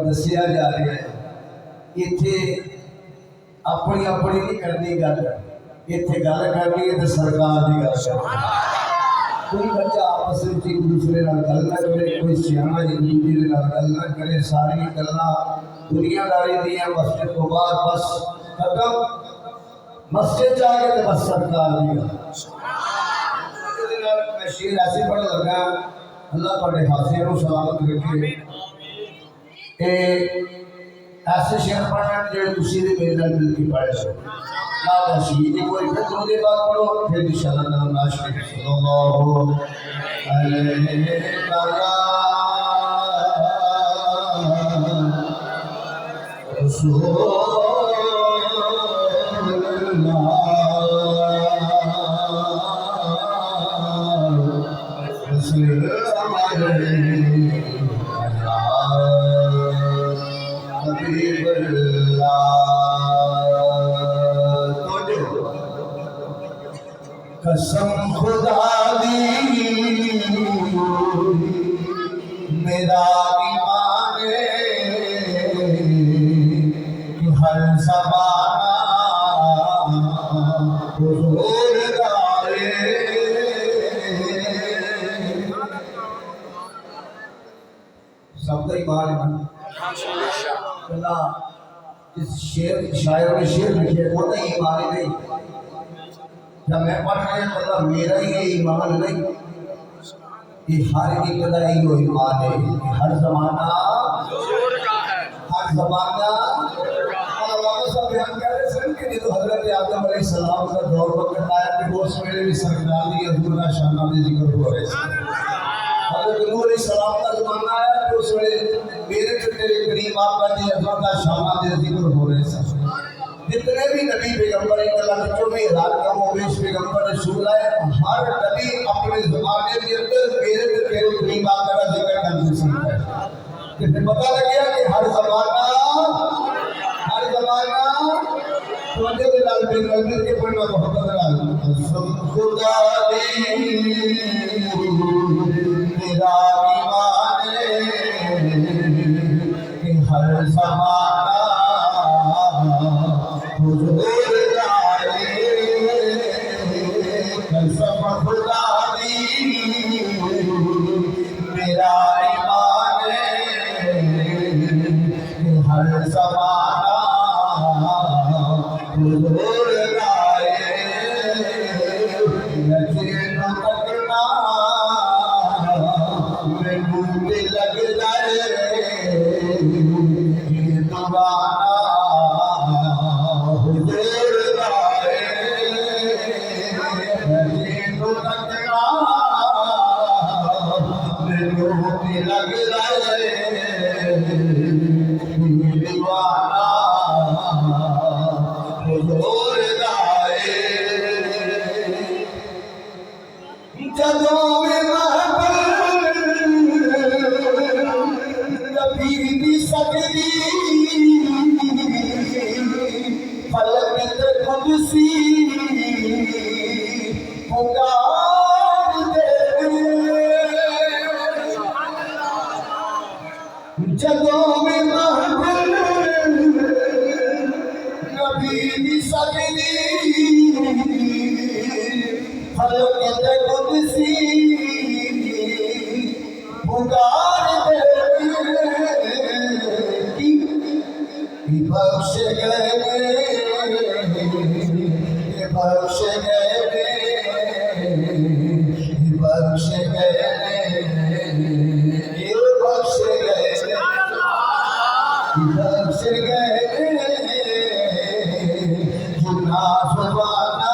दसिया जा रहा है इत्थे अपनी अपनी नहीं करनी गल, इत्थे गल करनी है तो सरकार की गल करनी। कोई बच्चा आपस में एक दूसरे नाल गल ना करे, कोई सियाना एक दूसरे नाल गल ना करे, सारी गल्लां दुनियादारी दियां मस्जिद तो बाहर बस खत्म, मस्जिद जाके तो बस सरकार की गल। मैं शेर ऐसे पढ़ लगा, अल्लाह तुहाडे हासिया नूं सलामत रखे। ऐसे शेर पढ़ना जो तुसी दे मेरे नाल मिल के पढ़े सो ना नसीब कोई फिर दो बाद पढ़ो फिर इंशाअल्लाह नाम नाशरी सल्लल्लाहु अलैहि कसम खुदा दी मेरा ईमान कि हर ज़माना हुज़ूर गाए। सबका ईमान है ना। इस शेर शायर ने शेर लिखे वो नहीं ईमान नहीं। जब मैं पढ़ रहा मतलब मेरा ही ये ईमान नहीं, ये हर एक का ही वो ईमान है। हर जमाना हर जमाना सब बयान कर रहे सन कि तो हजरत आदम अलैहिस्सलाम का दौर वक्त आया कि वो मेरे भी सरकार दी हजूर का शाना दे जिक्र हो रहे थे। हजरत नूह अलैहिस्सलाम का जमाना आया कि उस मेरे तो तेरे करीम आपका दी हजूर का शाना दे जिक्र हो रहे थे। जितने भी नबी पैगंबर अल्लाह के 24,000 कमोबेश पैगंबर रसूल आए, हर नबी अपने ज़माने के अंदर मेरे तो तेरे करीम आपका जिक्र करते थे। इससे पता लग गया कि हर जमाना तुम्हारे लाल बिन के पढ़ना मोहब्बत लाल खुदा दे मेरा ईमान कि हर जमाना हुजूर लाए कसम खुदा दी मेरा ईमान कि हर जमाना हुजूर लाए नज़र तकना मैनू ते लग जाए ये दीवाना हुजूर लाए नज़र तकना मैनू ते लग जाए ये दीवाना हुजूर लाए। जदों में महफिल नबी दी सजदी फलक ते कुदसी पुकार दे। जदों में महफिल नबी सजदी फलक ते कुदसी पुकार दे कि बख्श गए बख्श गए बख्श गए बख्श गए बख्श गए जुनाफवाना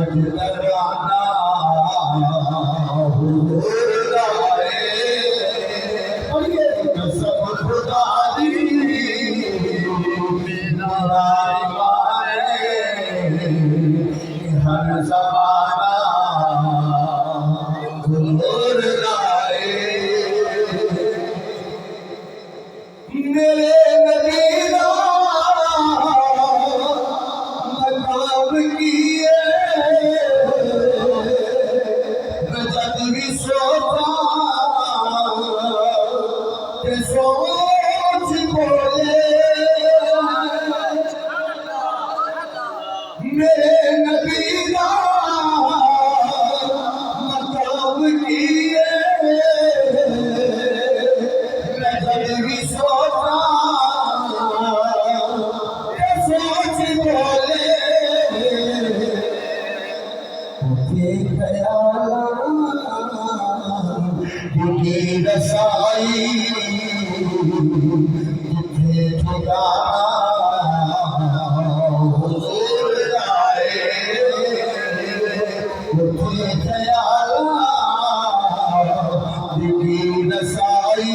अज तराना हुजूर लाए कसम खुदा दी मेरा ईमान हर ज़माना हुजूर लाए। मेरे नबी दा मकाम किए जद भी सोचा ते सोच बोले मेरे नबी दा मकाम किए जद भी सोचा ते सोच बोले के ख्याल की रसाई जिथे ठिकाना हुजूर लाए उथे ख्याल की रसाई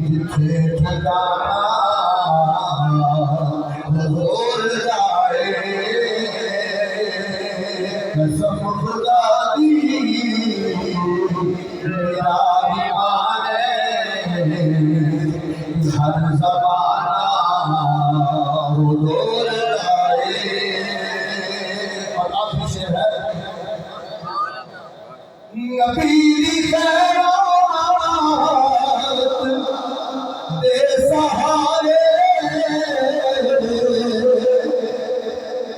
जिथे ठिकाना हुजूर लाए कसम खुदा दी मेरा ईमान हर ज़माना हुजूर लाए। और आखिरी शेर है नबी दी खैरात दे सहारे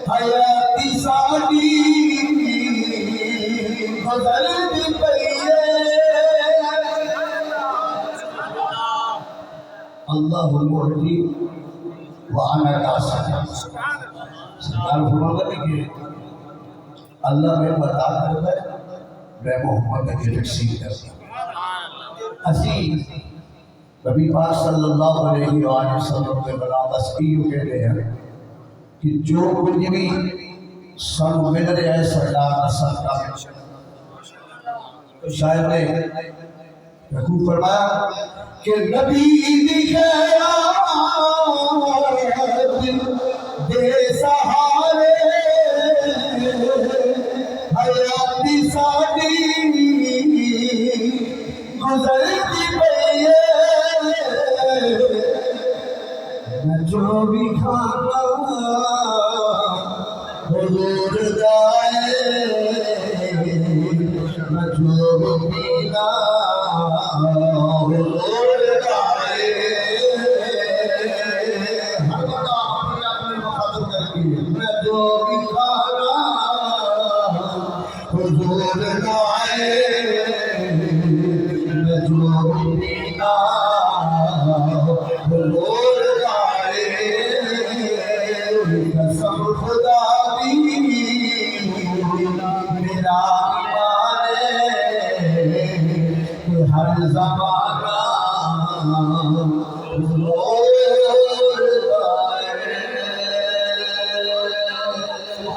हयाती साडी गुजरदी पई है अल्लाहु मुहदी व अना कासिर। सरकार फरमाते कि अल्लाह में बता करता है, मैं मोहम्मद की तकसीर करता हूँ। असी नबी पाक सल्लल्लाहु अलैहि वसल्लम के बराबस यूं कहते हैं कि जो कुछ भी सन मिल रहा है सरकार का सरकार। तो शायद ने रखू फरमाया कि नबी दे सहारे हयाती साडी गुजरती पई मैं जो भी खाना हुजूर दाए मैं जो भी पीना हुजूर दाए। हर बंदा अपनी अपनी मुखातिब करके मैं जो भी खाना हुजूर दाए मैं जो भी पीना हुजूर दाए। कसम खुदा दी मेरा ईमान है कि हर ज़माना